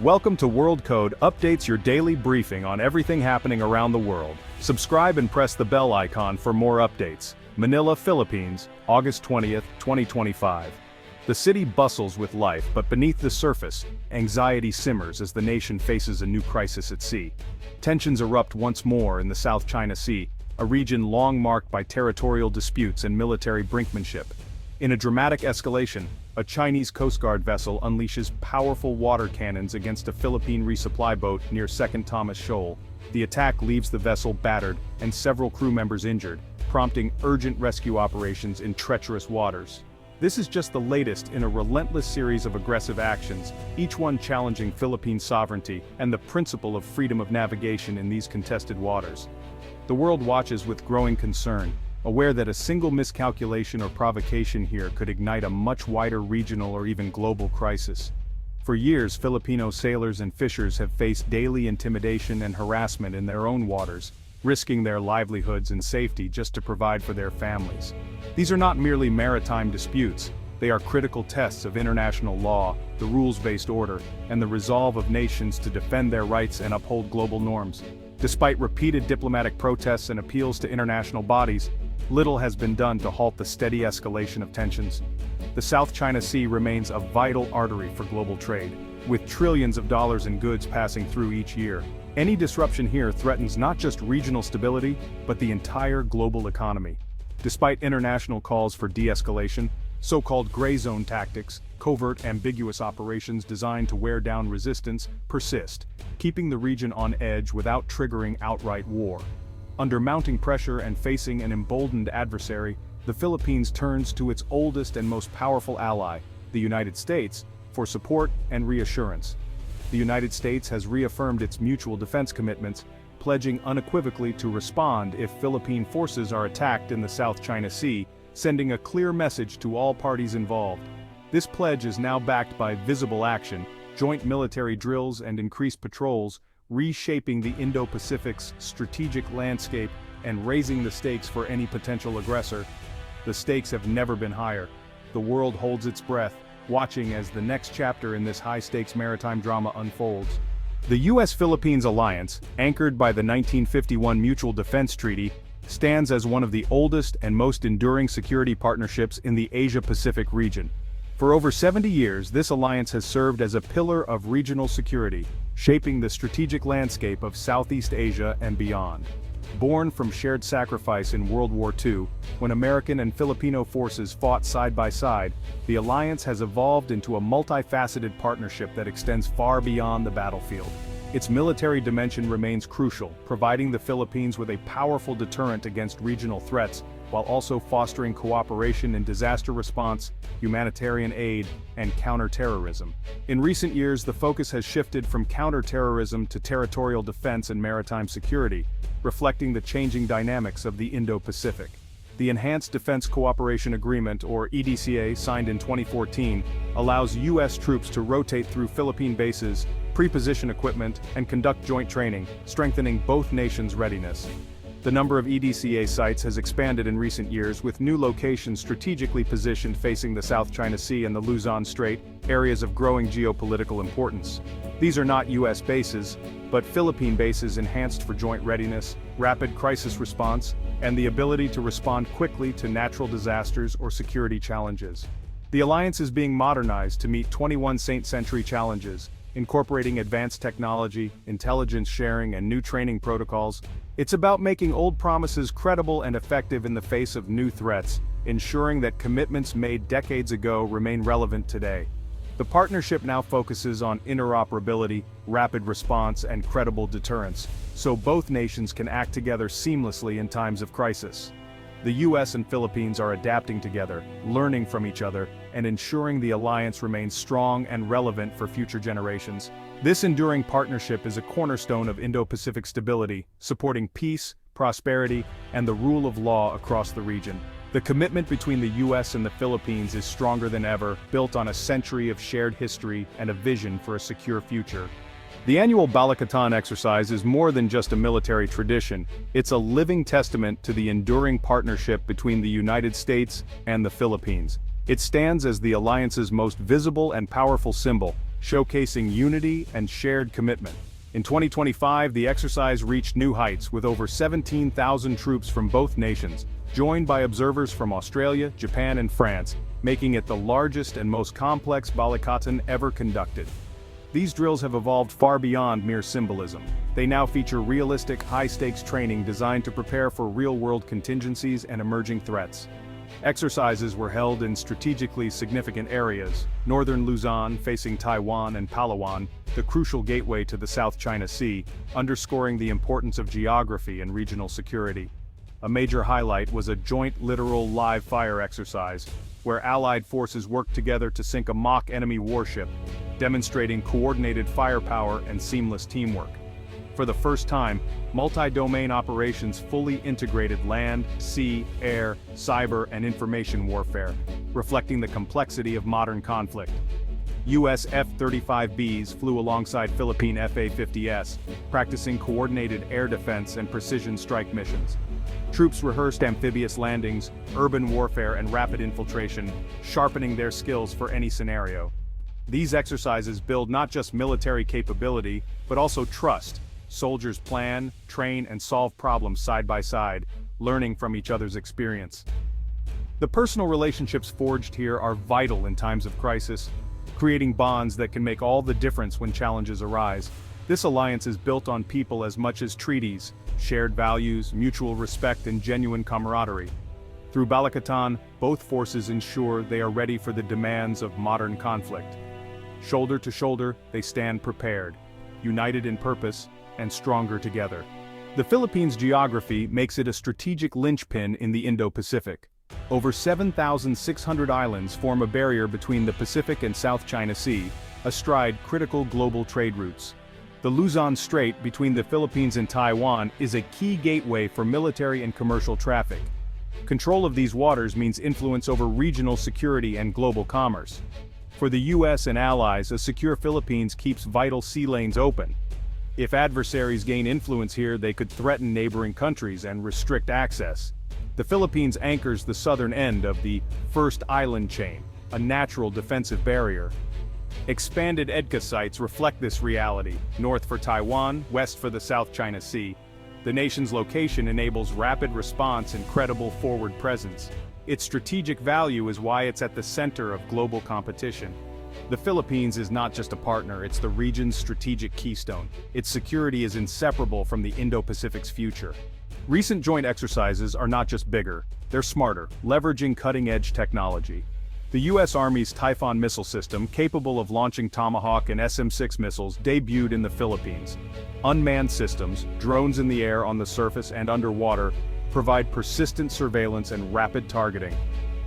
Welcome to World Code Updates, your daily briefing on everything happening around the world. Subscribe and press the bell icon for more updates. Manila, Philippines, August 20th, 2025. The city bustles with life, but beneath the surface, anxiety simmers as the nation faces a new crisis at sea. Tensions erupt once more in the South China Sea, a region long marked by territorial disputes and military brinkmanship. In a dramatic escalation, a Chinese Coast Guard vessel unleashes powerful water cannons against a Philippine resupply boat near 2nd Thomas Shoal. The attack leaves the vessel battered and several crew members injured, prompting urgent rescue operations in treacherous waters. This is just the latest in a relentless series of aggressive actions, each one challenging Philippine sovereignty and the principle of freedom of navigation in these contested waters. The world watches with growing concern, aware that a single miscalculation or provocation here could ignite a much wider regional or even global crisis. For years, Filipino sailors and fishers have faced daily intimidation and harassment in their own waters, risking their livelihoods and safety just to provide for their families. These are not merely maritime disputes, they are critical tests of international law, the rules-based order, and the resolve of nations to defend their rights and uphold global norms. Despite repeated diplomatic protests and appeals to international bodies, little has been done to halt the steady escalation of tensions. The South China Sea remains a vital artery for global trade, with trillions of dollars in goods passing through each year. Any disruption here threatens not just regional stability, but the entire global economy. Despite international calls for de-escalation, so-called gray zone tactics, covert ambiguous operations designed to wear down resistance, persist, keeping the region on edge without triggering outright war. Under mounting pressure and facing an emboldened adversary, the Philippines turns to its oldest and most powerful ally, the United States, for support and reassurance. The United States has reaffirmed its mutual defense commitments, pledging unequivocally to respond if Philippine forces are attacked in the South China Sea, sending a clear message to all parties involved. This pledge is now backed by visible action, joint military drills and increased patrols, reshaping the Indo-Pacific's strategic landscape and raising the stakes for any potential aggressor. The stakes have never been higher. The world holds its breath, watching as the next chapter in this high-stakes maritime drama unfolds. The U.S.-Philippines alliance, anchored by the 1951 Mutual Defense Treaty, stands as one of the oldest and most enduring security partnerships in the Asia-Pacific region. For over 70 years, this alliance has served as a pillar of regional security, shaping the strategic landscape of Southeast Asia and beyond. Born from shared sacrifice in World War II, when American and Filipino forces fought side by side, the alliance has evolved into a multifaceted partnership that extends far beyond the battlefield. Its military dimension remains crucial, providing the Philippines with a powerful deterrent against regional threats, while also fostering cooperation in disaster response, humanitarian aid, and counter-terrorism. In recent years, the focus has shifted from counter-terrorism to territorial defense and maritime security, reflecting the changing dynamics of the Indo-Pacific. The Enhanced Defense Cooperation Agreement, or EDCA, signed in 2014, allows U.S. troops to rotate through Philippine bases, pre-position equipment, and conduct joint training, strengthening both nations' readiness. The number of EDCA sites has expanded in recent years, with new locations strategically positioned facing the South China Sea and the Luzon Strait, areas of growing geopolitical importance. These are not U.S. bases, but Philippine bases enhanced for joint readiness, rapid crisis response, and the ability to respond quickly to natural disasters or security challenges. The alliance is being modernized to meet 21st century challenges, incorporating advanced technology, intelligence sharing, and new training protocols. It's about making old promises credible and effective in the face of new threats, ensuring that commitments made decades ago remain relevant today. The partnership now focuses on interoperability, rapid response, and credible deterrence, so both nations can act together seamlessly in times of crisis. The U.S. and Philippines are adapting together, learning from each other, and ensuring the alliance remains strong and relevant for future generations. This enduring partnership is a cornerstone of Indo-Pacific stability, supporting peace, prosperity, and the rule of law across the region. The commitment between the U.S. and the Philippines is stronger than ever, built on a century of shared history and a vision for a secure future. The annual Balikatan exercise is more than just a military tradition, it's a living testament to the enduring partnership between the United States and the Philippines. It stands as the alliance's most visible and powerful symbol, showcasing unity and shared commitment. In 2025, the exercise reached new heights with over 17,000 troops from both nations, joined by observers from Australia, Japan and France, making it the largest and most complex Balikatan ever conducted. These drills have evolved far beyond mere symbolism. They now feature realistic, high-stakes training designed to prepare for real-world contingencies and emerging threats. Exercises were held in strategically significant areas: northern Luzon facing Taiwan and Palawan, the crucial gateway to the South China Sea, underscoring the importance of geography and regional security. A major highlight was a joint littoral live fire exercise, where Allied forces worked together to sink a mock enemy warship, demonstrating coordinated firepower and seamless teamwork. For the first time, multi-domain operations fully integrated land, sea, air, cyber, and information warfare, reflecting the complexity of modern conflict. U.S. F-35Bs flew alongside Philippine F-A-50s, practicing coordinated air defense and precision strike missions. Troops rehearsed amphibious landings, urban warfare and rapid infiltration, sharpening their skills for any scenario. These exercises build not just military capability, but also trust. Soldiers plan, train, and solve problems side by side, learning from each other's experience. The personal relationships forged here are vital in times of crisis, creating bonds that can make all the difference when challenges arise. This alliance is built on people as much as treaties, shared values, mutual respect, and genuine camaraderie. Through Balikatan, both forces ensure they are ready for the demands of modern conflict. Shoulder to shoulder, they stand prepared, united in purpose, and stronger together. The Philippines' geography makes it a strategic linchpin in the Indo-Pacific. Over 7,600 islands form a barrier between the Pacific and South China Sea, astride critical global trade routes. The Luzon Strait between the Philippines and Taiwan is a key gateway for military and commercial traffic. Control of these waters means influence over regional security and global commerce. For the U.S. and allies, a secure Philippines keeps vital sea lanes open. If adversaries gain influence here, they could threaten neighboring countries and restrict access. The Philippines anchors the southern end of the first island chain, a natural defensive barrier. Expanded EDCA sites reflect this reality, north for Taiwan, west for the South China Sea. The nation's location enables rapid response and credible forward presence. Its strategic value is why it's at the center of global competition. The Philippines is not just a partner, it's the region's strategic keystone. Its security is inseparable from the Indo-Pacific's future. Recent joint exercises are not just bigger, they're smarter, leveraging cutting-edge technology. The U.S. Army's Typhoon missile system, capable of launching Tomahawk and SM-6 missiles, debuted in the Philippines. Unmanned systems, drones in the air, on the surface, and underwater, provide persistent surveillance and rapid targeting.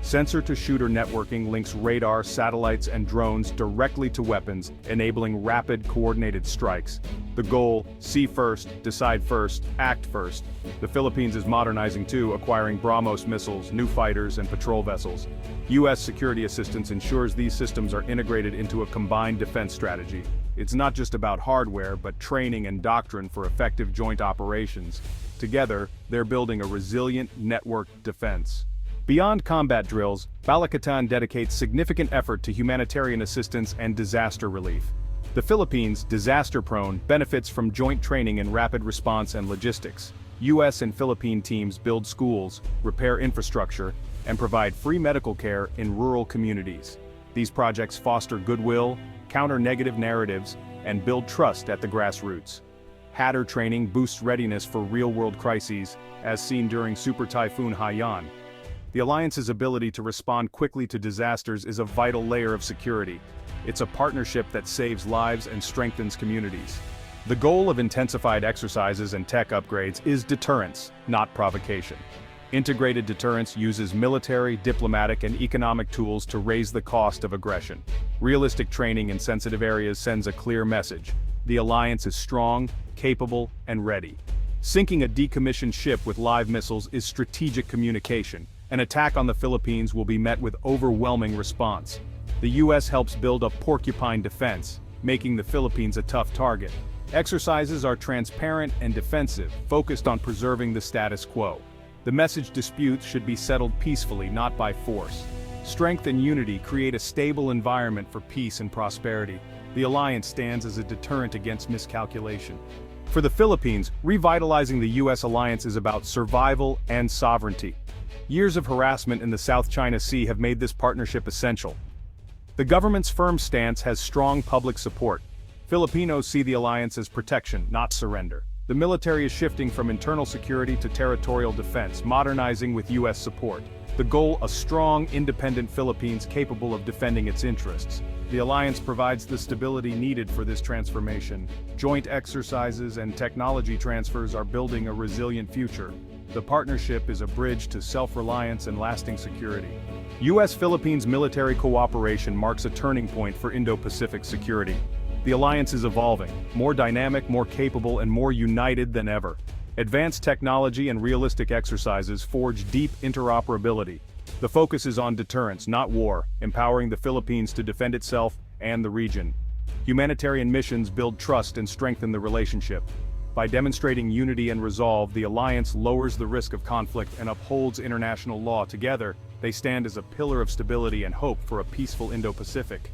Sensor-to-shooter networking links radar, satellites, and drones directly to weapons, enabling rapid, coordinated strikes. The goal: see first, decide first, act first. The Philippines is modernizing too, acquiring BrahMos missiles, new fighters, and patrol vessels. U.S. security assistance ensures these systems are integrated into a combined defense strategy. It's not just about hardware, but training and doctrine for effective joint operations. Together, they're building a resilient, networked defense. Beyond combat drills, Balikatan dedicates significant effort to humanitarian assistance and disaster relief. The Philippines, disaster-prone, benefits from joint training in rapid response and logistics. U.S. and Philippine teams build schools, repair infrastructure, and provide free medical care in rural communities. These projects foster goodwill, counter negative narratives, and build trust at the grassroots. Hatter training boosts readiness for real-world crises, as seen during Super Typhoon Haiyan. The Alliance's ability to respond quickly to disasters is a vital layer of security. It's a partnership that saves lives and strengthens communities. The goal of intensified exercises and tech upgrades is deterrence, not provocation. Integrated deterrence uses military, diplomatic, and economic tools to raise the cost of aggression. Realistic training in sensitive areas sends a clear message: the Alliance is strong, capable, and ready. Sinking a decommissioned ship with live missiles is strategic communication. An attack on the Philippines will be met with overwhelming response. The U.S. helps build a porcupine defense, making the Philippines a tough target. Exercises are transparent and defensive, focused on preserving the status quo. The message: disputes should be settled peacefully, not by force. Strength and unity create a stable environment for peace and prosperity. the alliance stands as a deterrent against miscalculation. For the Philippines, revitalizing the U.S. alliance is about survival and sovereignty. Years of harassment in the South China Sea have made this partnership essential. The government's firm stance has strong public support. Filipinos see the alliance as protection, not surrender. The military is shifting from internal security to territorial defense, modernizing with U.S. support. The goal: a strong, independent Philippines capable of defending its interests. The alliance provides the stability needed for this transformation. Joint exercises and technology transfers are building a resilient future. The partnership is a bridge to self-reliance and lasting security. U.S.-Philippines military cooperation marks a turning point for Indo-Pacific security. The alliance is evolving, more dynamic, more capable, and more united than ever. Advanced technology and realistic exercises forge deep interoperability. The focus is on deterrence, not war, empowering the Philippines to defend itself and the region. Humanitarian missions build trust and strengthen the relationship. By demonstrating unity and resolve, the alliance lowers the risk of conflict and upholds international law. Together, they stand as a pillar of stability and hope for a peaceful Indo-Pacific.